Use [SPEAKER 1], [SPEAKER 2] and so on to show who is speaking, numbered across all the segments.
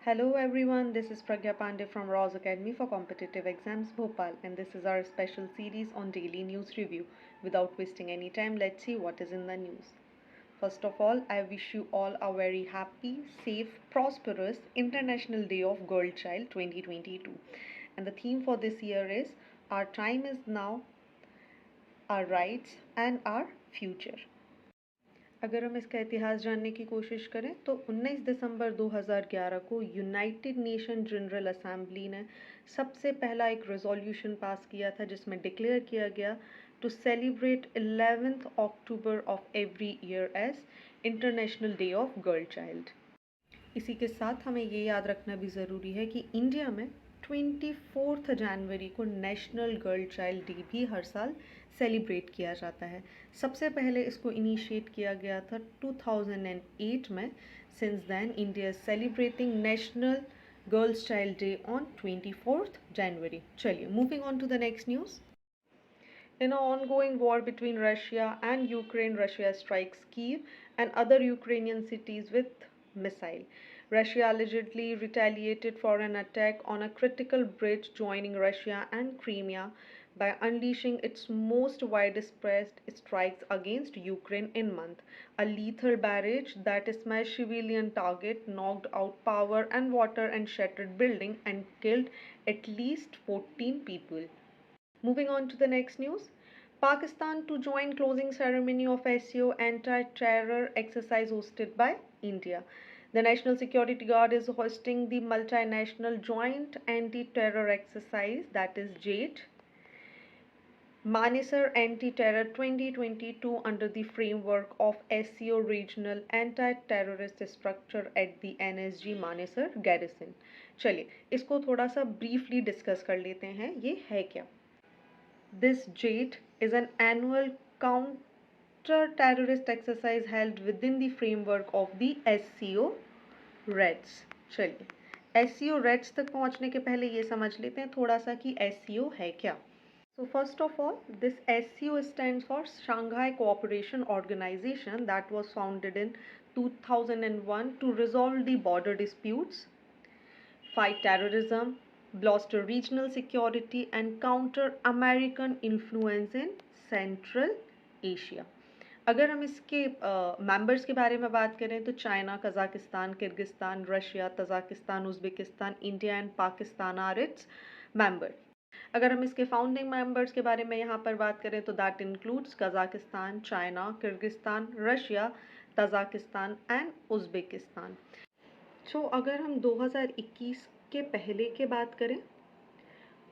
[SPEAKER 1] Hello everyone, this is Pragya Pandey from Roz Academy for Competitive Exams Bhopal, and this is our special series on daily news review. Without wasting any time, let's see what is in the news. First of all, I wish you all a very happy, safe, prosperous International Day of Girl Child 2022. And the theme for this year is Our Time is Now, Our Rights and Our Future. अगर हम इसका इतिहास जानने की कोशिश करें तो 19 दिसंबर 2011 को यूनाइटेड नेशन जनरल असेंबली ने सबसे पहला एक रेजोल्यूशन पास किया था जिसमें डिक्लेयर किया गया to celebrate 11th October of every year as international day of girl child. इसी के साथ हमें ये याद रखना भी ज़रूरी है कि इंडिया में 24 जनवरी को नेशनल गर्ल चाइल्ड डे भी हर साल सेलिब्रेट किया जाता है। सबसे पहले इसको इनिशिएट किया गया था 2008 में। Since then India is celebrating national girls child day on 24 January. चलिए moving on to the next news. In an ongoing war between Russia and Ukraine, Russia strikes Kyiv and other Ukrainian cities with missile. Russia allegedly retaliated for an attack on a critical bridge joining Russia and Crimea by unleashing its most widespread strikes against Ukraine in month. A lethal barrage that smashed civilian target, knocked out power and water and shattered building and killed at least 14 people. Moving on to the next news. Pakistan to join closing ceremony of SCO anti-terror exercise hosted by India. The National Security Guard is hosting the multinational joint anti-terror exercise, that is JATE, Manesar Anti-Terror 2022 under the framework of SCO Regional Anti-Terrorist Structure at the NSG Manesar Garrison. चलिए इसको थोड़ा सा briefly discuss कर लेते हैं, ये है क्या? This JATE is an annual counter-terrorist exercise held within the framework of the SCO REDS. चलिए SCO REDS तक पहुंचने के पहले ये समझ लेते हैं थोड़ा सा कि SCO है क्या. So first of all, this SCO stands for Shanghai Cooperation Organization that was founded in 2001 to resolve the border disputes, fight terrorism, bolster regional security and counter American influence in Central Asia. अगर हम इसके members के बारे में बात करें तो China, Kazakhstan, Kyrgyzstan, Russia, Tajikistan, Uzbekistan, India and Pakistan are its member. अगर हम इसके फाउंडिंग मेंबर्स के बारे में यहाँ पर बात करें तो that includes Kazakhstan, China, Kyrgyzstan, Russia, Tajikistan and Uzbekistan. So अगर हम 2021 के पहले के बात करें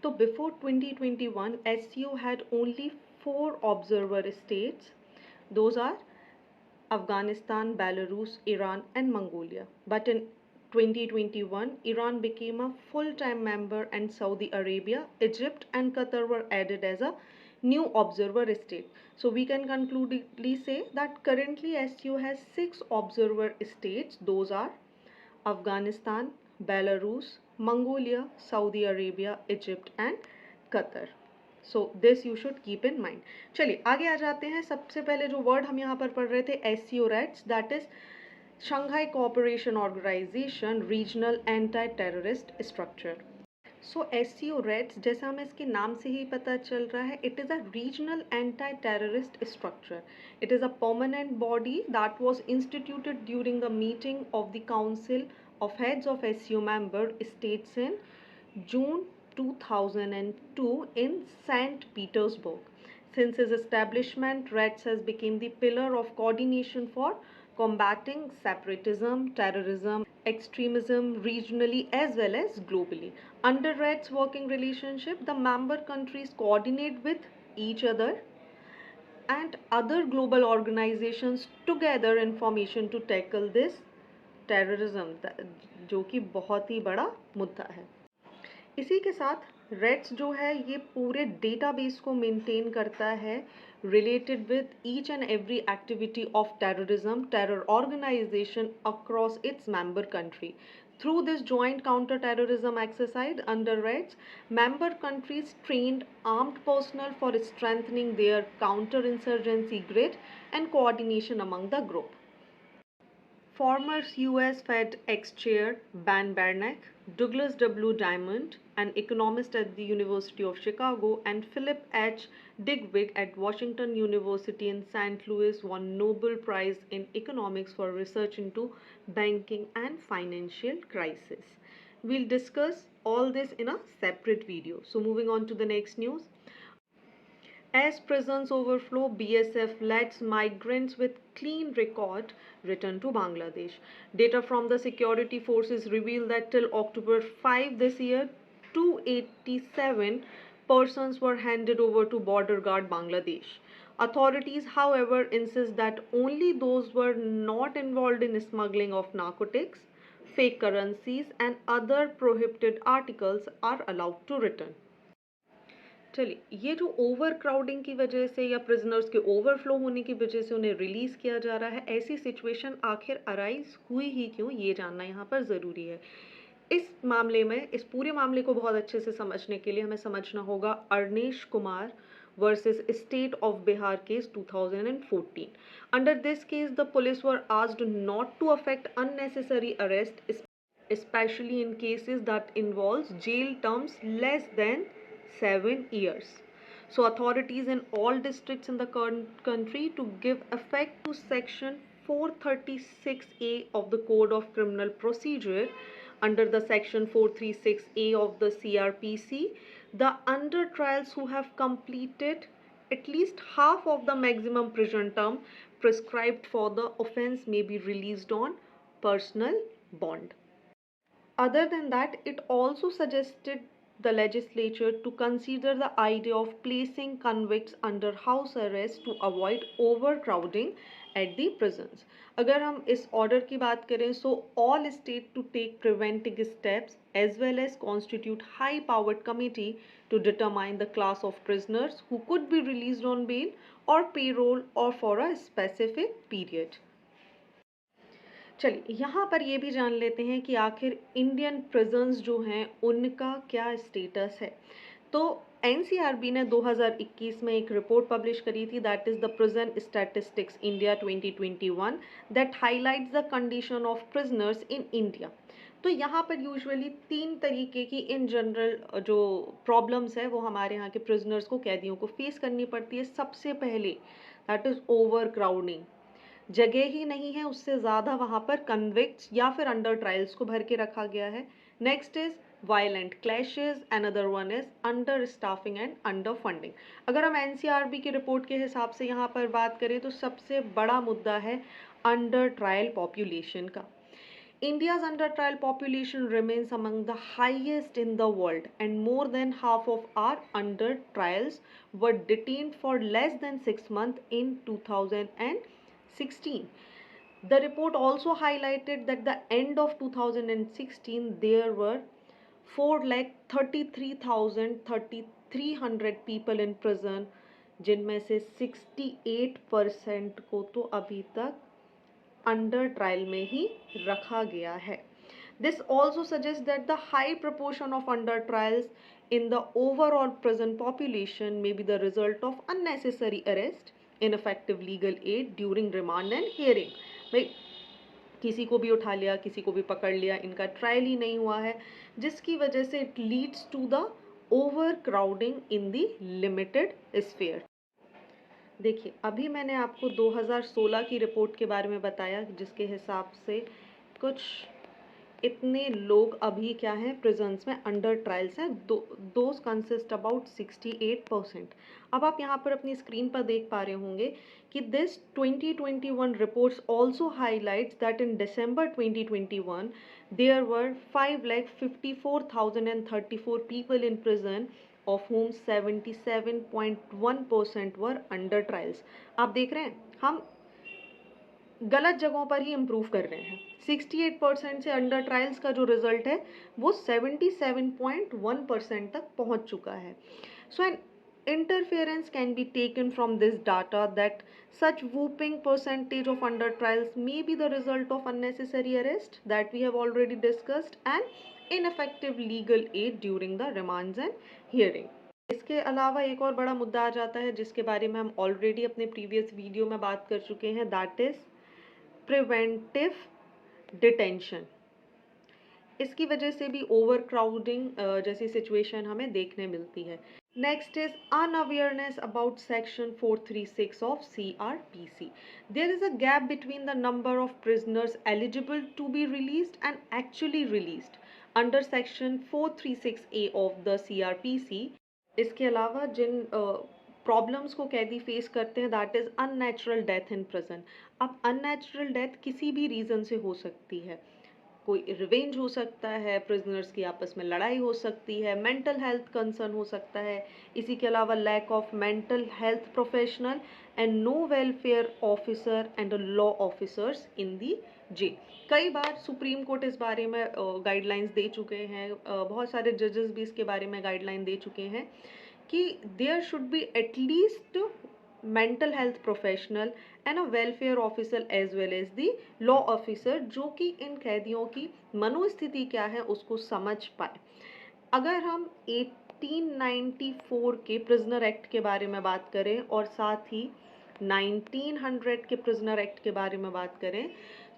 [SPEAKER 1] तो before 2021 SCO had only 4 observer states. Those are Afghanistan, Belarus, Iran and Mongolia. But in 2021, Iran became a full-time member and Saudi Arabia, Egypt and Qatar were added as a new observer state. So we can conclusively say that currently SCO has 6 observer states. Those are Afghanistan, Belarus, Mongolia, Saudi Arabia, Egypt and Qatar. So this you should keep in mind. चलिए आगे आ जाते हैं. सबसे पहले जो word हम यहाँ पर पढ़ रहे थे SCO REDS, that is Shanghai Cooperation Organization Regional Anti-Terrorist Structure. So SCO REDS जैसा हमें इसके नाम से ही पता चल रहा है, it is a regional anti-terrorist structure. It is a permanent body that was instituted during the meeting of the Council of Heads of SCO member states in June 2002 in St. Petersburg. Since its establishment, REDS has become the pillar of coordination for combating separatism, terrorism, extremism regionally as well as globally. Under REDS working relationship, the member countries coordinate with each other and other global organizations to gather information to tackle this terrorism, जो कि बहुत ही बड़ा मुद्दा है. इसी के साथ Reds जो है ये पूरे डेटाबेस को मेंटेन करता है related with each and every activity of terrorism, terror organisation across its member country. Through this joint counter-terrorism exercise under REDS, member countries trained armed personnel for strengthening their counter-insurgency grid and coordination among the group. Former US Fed ex-chair Ben Bernanke, Douglas W. Diamond, an economist at the University of Chicago, and Philip H. Dybvig at Washington University in St. Louis won Nobel Prize in Economics for research into banking and financial crisis. We'll discuss all this in a separate video. So moving on to the next news. As prisons overflow, BSF lets migrants with clean record return to Bangladesh. Data from the security forces reveal that till October 5 this year, 287 persons were handed over to border guard Bangladesh. Authorities, however, insist that only those were not involved in smuggling of narcotics, fake currencies, and other prohibited articles are allowed to return. चलिए, ये जो over crowding की वजह से या prisoners के overflow होने की वजह से उन्हें रिलीज़ किया जा रहा है, ऐसी सिचुएशन आखिर अराइज हुई ही क्यों, ये जानना यहाँ पर ज़रूरी है। इस मामले में, इस पूरे मामले को बहुत अच्छे से समझने के लिए हमें समझना होगा Arnesh Kumar versus state of Bihar case 2014. Under this case, the police were asked not to affect unnecessary arrest, especially in cases that involves jail terms less than 7 years. So authorities in all districts in the country to give effect to section 436A of the Code of Criminal Procedure under the section 436A of the CRPC, the under trials who have completed at least half of the maximum prison term prescribed for the offense may be released on personal bond. Other than that, it also suggested the legislature to consider the idea of placing convicts under house arrest to avoid overcrowding at the prisons. अगर हम इस order की बात करें, so all state to take preventive steps as well as constitute high-powered committee to determine the class of prisoners who could be released on bail or parole or for a specific period. चलिए, यहाँ पर ये भी जान लेते हैं कि आखिर इंडियन प्रिजन्स जो हैं उनका क्या स्टेटस है। तो एनसीआरबी ने 2021 में एक रिपोर्ट पब्लिश करी थी, that is the prison statistics India 2021 that highlights the condition of prisoners in India. तो यहाँ पर यूजुअली 3 तरीके की इन जनरल जो प्रॉब्लम्स है वो हमारे यहाँ के प्रिजनर्स को, कैदियों को फेस करनी पड़ती है। सबसे पहले दैट इज़ ओवर क्राउडिंग, जगह ही नहीं है, उससे ज़्यादा वहाँ पर कन्विक्ट्स या फिर अंडर ट्रायल्स को भर के रखा गया है। Next is violent clashes, another one is under staffing and under funding. अगर हम एनसीआरबी की रिपोर्ट के हिसाब से यहाँ पर बात करें तो सबसे बड़ा मुद्दा है अंडर ट्रायल पॉपुलेशन का। India's under trial population remains among the highest in the world, and more than half of our under trials were detained for less than 6 months in 2016. The report also highlighted that the end of 2016 there were 4,33,300 people in prison, जिनमें से 68% को तो अभी तक under trial में ही रखा गया है। This also suggest that the high proportion of under trials in the overall present population may be the result of unnecessary arrest, ineffective legal aid during remand and hearing. भाई किसी को भी उठा लिया, किसी को भी पकड़ लिया, इनका ट्रायल ही नहीं हुआ है, जिसकी वजह से it leads to the over crowding in the limited sphere. देखिए, अभी मैंने आपको 2016 की रिपोर्ट के बारे में बताया जिसके हिसाब से कुछ इतने लोग अभी क्या हैं प्रिजन्स में अंडर ट्रायल्स हैं, दोज कंसिस्ट अबाउट 68%। अब आप यहाँ पर अपनी स्क्रीन पर देख पा रहे होंगे कि this 2021 reports also highlights that in December 2021 there were 5,54,034 people in prison of whom 77.1% were under trials. आप देख रहे हैं हम गलत जगहों पर ही इम्प्रूव कर रहे हैं। 68% से अंडर ट्रायल्स का जो रिजल्ट है वो 77.1% तक पहुंच चुका है। सो N interference can be taken from this data that such whooping percentage of under trials may be the result of unnecessary arrest that we have already discussed and ineffective legal aid during the remands and hearing. इसके अलावा एक और बड़ा मुद्दा आ जाता है जिसके बारे में हम ऑलरेडी अपने प्रीवियस वीडियो में बात कर चुके हैं, दैट इज प्रिवेंटिव डिटेंशन, इसकी वजह से भी ओवर क्राउडिंग जैसी सिचुएशन हमें देखने मिलती है। Next is unawareness about section 436 of CRPC। There is a gap between the number of prisoners eligible to be released and actually released under section 436A of the CRPC। इसके अलावा जिन problems को कैदी face करते हैं, that is unnatural death in prison. अब unnatural death किसी भी reason से हो सकती है, कोई रिवेंज हो सकता है, प्रिजनर्स की आपस में लड़ाई हो सकती है, मेंटल हेल्थ कंसर्न हो सकता है, इसी के अलावा lack of mental health professional and no welfare officer and law officers in the jail. कई बार सुप्रीम कोर्ट इस बारे में गाइडलाइंस दे चुके हैं, बहुत सारे जजेस भी इसके बारे में गाइडलाइन दे चुके हैं कि there should be at least mental health professional and a welfare officer as well as the law officer, जो कि इन कैदियों की मनोस्थिति क्या है उसको समझ पाए। अगर हम 1894 के प्रिजनर एक्ट के बारे में बात करें और साथ ही 1900 के प्रिजनर एक्ट के बारे में बात करें,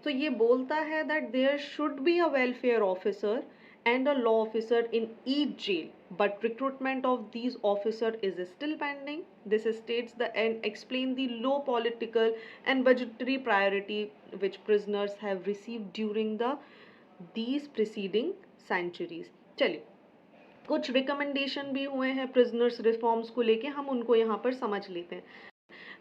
[SPEAKER 1] तो ये बोलता है that there should be a welfare officer and a law officer in each jail, but recruitment of these officer is still pending. This states the and explain the low political and budgetary priority which prisoners have received during these preceding centuries. चलिए, कुछ recommendation भी हुए हैं prisoners reforms को लेके, हम उनको यहाँ पर समझ लेते हैं।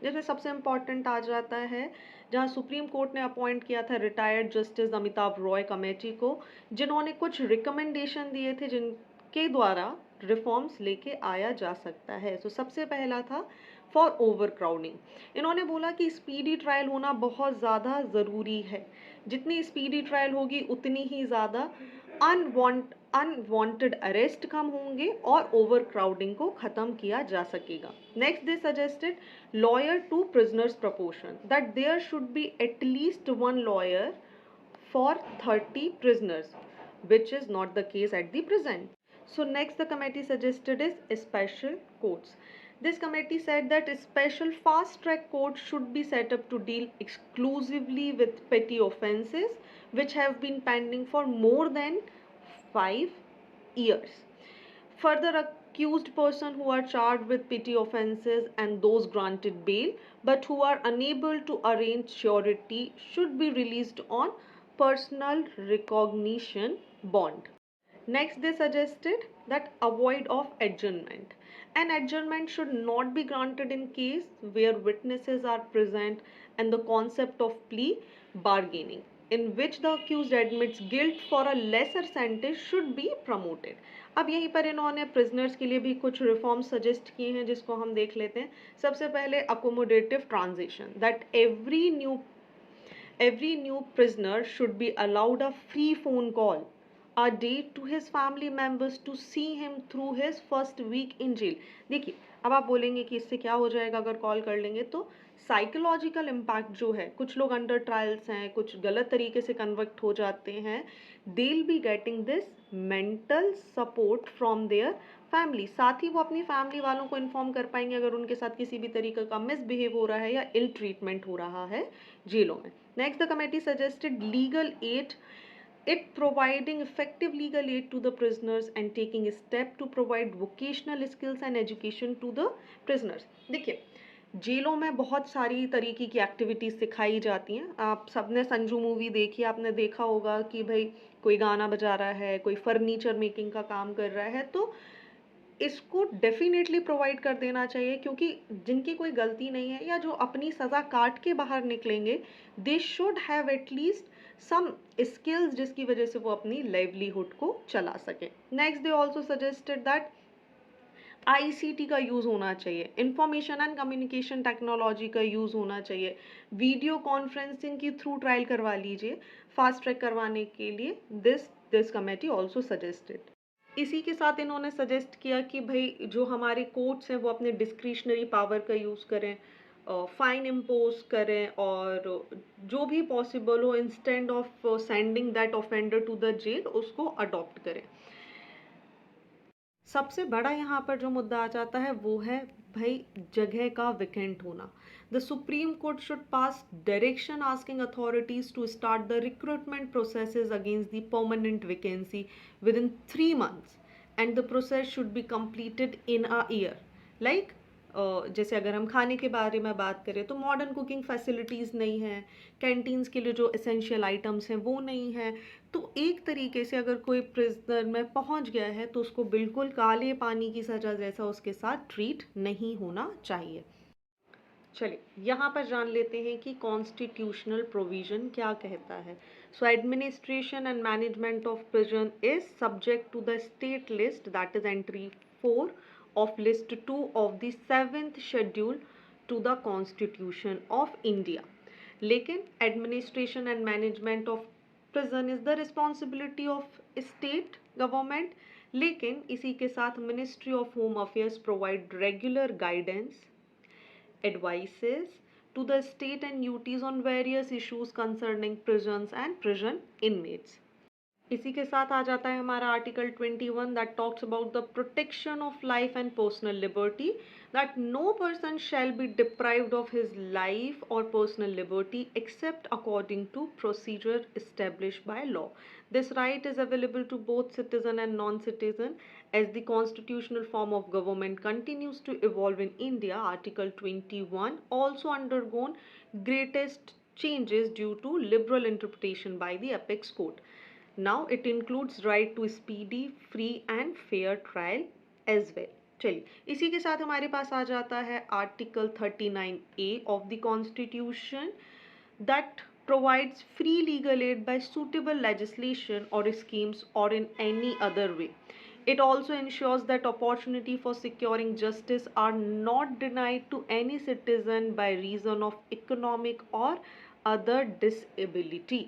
[SPEAKER 1] जैसे सबसे इम्पॉर्टेंट आ जाता है, जहाँ सुप्रीम कोर्ट ने अपॉइंट किया था retired justice Amitabh Roy committee को, जिन्होंने कुछ रिकमेंडेशन दिए थे जिनके द्वारा रिफॉर्म्स लेके आया जा सकता है। तो सबसे पहला था फॉर ओवर क्राउडिंग। इन्होंने बोला कि स्पीडी ट्रायल होना बहुत ज़्यादा ज़रूरी है, जितनी स्पीडी ट्रायल होगी उतनी ही ज़्यादा अनवांटेड अरेस्ट कम होंगे और ओवर क्राउडिंग को ख़त्म किया जा सकेगा। Next they suggested lawyer to prisoners proportion, that there should be at least one lawyer for 30 prisoners, which is not the case at the present. So next the committee suggested is special courts. This committee said that special fast track courts should be set up to deal exclusively with petty offences which have been pending for more than 5 years. Further, accused persons who are charged with petty offences and those granted bail but who are unable to arrange surety should be released on personal recognition bond. Next, they suggested that avoid of adjournment. An adjournment should not be granted in case where witnesses are present and the concept of plea bargaining, in which the accused admits guilt for a lesser sentence should be promoted. अब यहीं पर इन्होंने prisoners के लिए भी कुछ reforms suggest किए हैं, जिसको हम देख लेते हैं। सबसे पहले accommodative transition, that every new prisoner should be allowed a free phone call a day to his family members to see him through his first week in jail. देखिए, अब आप बोलेंगे कि इससे क्या हो जाएगा अगर कॉल कर लेंगे, तो साइकोलॉजिकल इम्पैक्ट जो है, कुछ लोग अंडर ट्रायल्स हैं, कुछ गलत तरीके से कन्वर्ट हो जाते हैं, they will be getting this mental support from their family. साथ ही वो अपनी फैमिली वालों को इन्फॉर्म कर पाएंगे अगर उनके साथ किसी भी तरीके का मिसबिहेव हो रहा है या इल ट्रीटमेंट हो रहा है जेलों में। Next the committee suggested legal aid, it providing effective legal aid to the prisoners and taking a step to provide vocational skills and education to the prisoners. देखिए, जेलों में बहुत सारी तरीके की एक्टिविटीज़ सिखाई जाती हैं। आप सबने संजू मूवी देखी, आपने देखा होगा कि भाई कोई गाना बजा रहा है, कोई फर्नीचर मेकिंग का काम कर रहा है, तो इसको डेफिनेटली प्रोवाइड कर देना चाहिए, क्योंकि जिनकी कोई गलती नहीं है या जो अपनी सज़ा काट के बाहर निकलेंगे, they should have at least some skills जिसकी वजह से वो अपनी लाइवलीहुड को चला सके। Next they also suggested that ICT का यूज़ होना चाहिए, इंफॉर्मेशन एंड कम्युनिकेशन टेक्नोलॉजी का यूज़ होना चाहिए, वीडियो कॉन्फ्रेंसिंग के थ्रू ट्रायल करवा लीजिए फास्ट ट्रैक करवाने के लिए। This committee also suggested. इसी के साथ इन्होंने सजेस्ट किया कि भाई जो हमारे कोर्ट्स हैं वो अपने डिस्क्रिशनरी पावर का यूज़ करें, फाइन इम्पोज करें, और जो भी पॉसिबल हो instead of sending that offender to the jail उसको अडॉप्ट करें। सबसे बड़ा यहाँ पर जो मुद्दा आ जाता है वो है भाई जगह का वेकेंट होना। The supreme court should pass direction asking authorities to start the recruitment processes against the permanent vacancy within 3 months and the process should be completed in a year। Like जैसे अगर हम खाने के बारे में बात करें तो मॉडर्न कुकिंग फैसिलिटीज़ नहीं है, कैंटीन्स के लिए जो एसेंशियल आइटम्स हैं वो नहीं है। तो एक तरीके से अगर कोई प्रिजनर में पहुंच गया है तो उसको बिल्कुल काले पानी की सज़ा जैसा उसके साथ ट्रीट नहीं होना चाहिए। चलिए यहाँ पर जान लेते हैं कि कॉन्स्टिट्यूशनल प्रोविजन क्या कहता है। So administration and management of prison is subject to the state list, that is entry 4 of list 2 of the 7th schedule to the constitution of India। लेकिन administration and management of prison is the responsibility of state government. लेकिन इसी के साथ ministry of home affairs provide regular guidance advices to the state and UTs on various issues concerning prisons and prison inmates। इसी के साथ आ जाता है हमारा article 21 that talks about the protection of life and personal liberty, that no person shall be deprived of his life और personal liberty except according to procedure established by law। This right is available to both citizen and non-citizen as the constitutional form of government continues to evolve in India। Article 21 also undergone greatest changes due to liberal interpretation by the apex court। Now it includes right to speedy, free and fair trial as well। चलिए इसी के साथ हमारे पास आ जाता है article 39A of the Constitution that provides free legal aid by suitable legislation or schemes or in any other way। It also ensures that opportunity for securing justice are not denied to any citizen by reason of economic or other disability।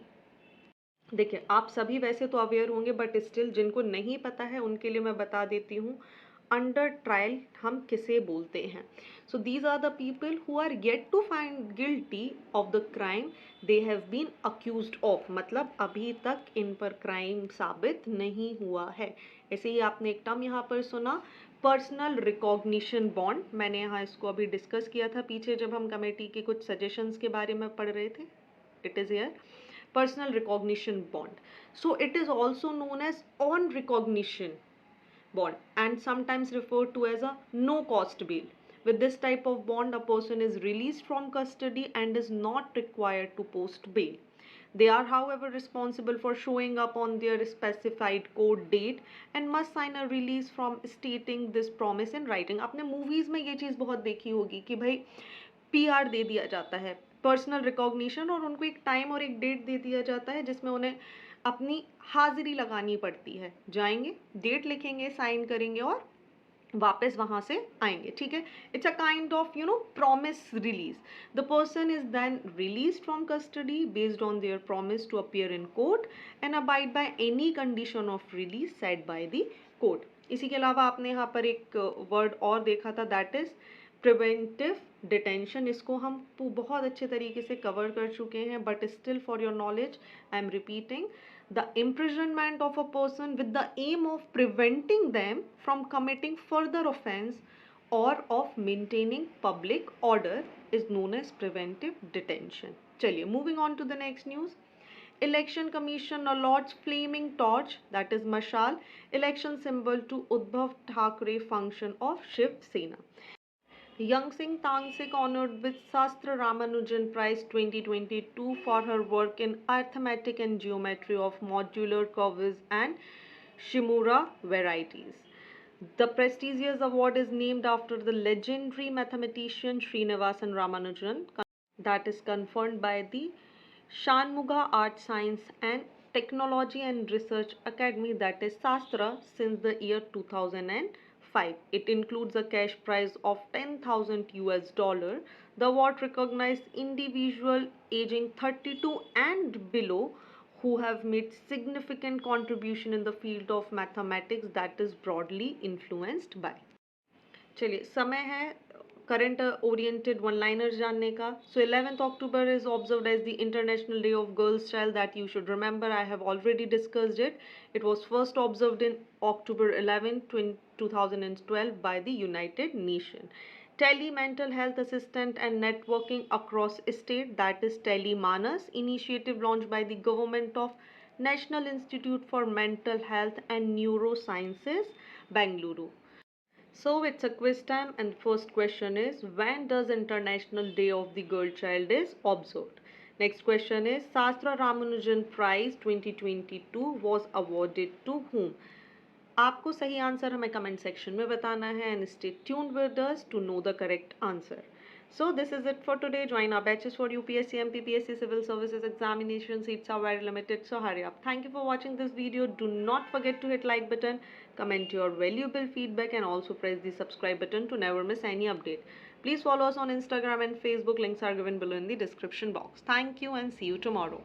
[SPEAKER 1] देखिए आप सभी वैसे तो aware होंगे but still जिनको नहीं पता है उनके लिए मैं बता देती हूँ अंडर ट्रायल हम किसे बोलते हैं। So these are the people who are yet to find guilty of the crime they have been accused of, मतलब अभी तक इन पर क्राइम साबित नहीं हुआ है। ऐसे ही आपने एक टर्म यहाँ पर सुना पर्सनल रिकॉग्निशन बॉन्ड, मैंने यहाँ इसको अभी डिस्कस किया था पीछे जब हम कमेटी के कुछ सजेशंस के बारे में पढ़ रहे थे। It is here personal recognition bond। So it is also known as on recognition bond and sometimes referred to as a no cost bail। With this type of bond, a person is released from custody and is not required to post bail। They are however responsible for showing up on their specified court date and must sign a release from stating this promise in writing। आपने movies में ये चीज़ बहुत देखी होगी कि भाई PR दे दिया जाता है, पर्सनल रिकॉग्निशन, और उनको एक टाइम और एक डेट दे दिया जाता है जिसमें उन्हें अपनी हाजिरी लगानी पड़ती है। जाएंगे, डेट लिखेंगे, साइन करेंगे और वापस वहां से आएंगे। ठीक है, it's a kind of promise release. The person is then release from custody based on their promise to appear in court and abide by any condition of release set by the court. इसी के अलावा आपने यहाँ पर एक word और देखा था दैट इज प्रिवेंटिव डिटेंशन। इसको हम बहुत अच्छे तरीके से कवर कर चुके हैं but still for your knowledge I am repeating the imprisonment of a person with the aim of preventing them from committing further offense or of maintaining public order is known as preventive detention। चलिए moving on to the next news। Election Commission allots flaming torch, that is mashal, election symbol to Uddhav Thackeray function of Shiv Sena। Young-Sing Tangsik honored with Sastra Ramanujan Prize 2022 for her work in arithmetic and geometry of modular curves and Shimura varieties। The prestigious award is named after the legendary mathematician Srinivasan Ramanujan, that is conferred by the Shanmuga Art Science and Technology and Research Academy, that is Sastra, since the year 2005। It includes a cash prize of 10,000 US dollar। The award recognizes individual aging 32 and below who have made significant contribution in the field of mathematics that is broadly influenced by। चलिए समय है current oriented one liner जानने का. सो 11th October is observed as the International Day of Girls Child. That you should remember. I have already discussed it. It was first observed in October 11, 2012 by the United Nations. Tele mental health assistant and networking across state, that is Telemanas initiative launched by the government of National Institute for Mental Health and Neurosciences, Bengaluru. So it's a quiz time, and the first question is, when does International Day of the Girl Child is observed? Next question is, Sastra Ramanujan Prize 2022 was awarded to whom? आपको सही answer हमें comment section में बताना है, and stay tuned with us to know the correct answer. So this is it for today. Join our batches for UPSC, MPPSC, Civil Services examination. Seats are very limited, so hurry up. Thank you for watching this video. Do not forget to hit like button, comment your valuable feedback, and also press the subscribe button to never miss any update. Please follow us on Instagram and Facebook. Links are given below in the description box. Thank you and see you tomorrow.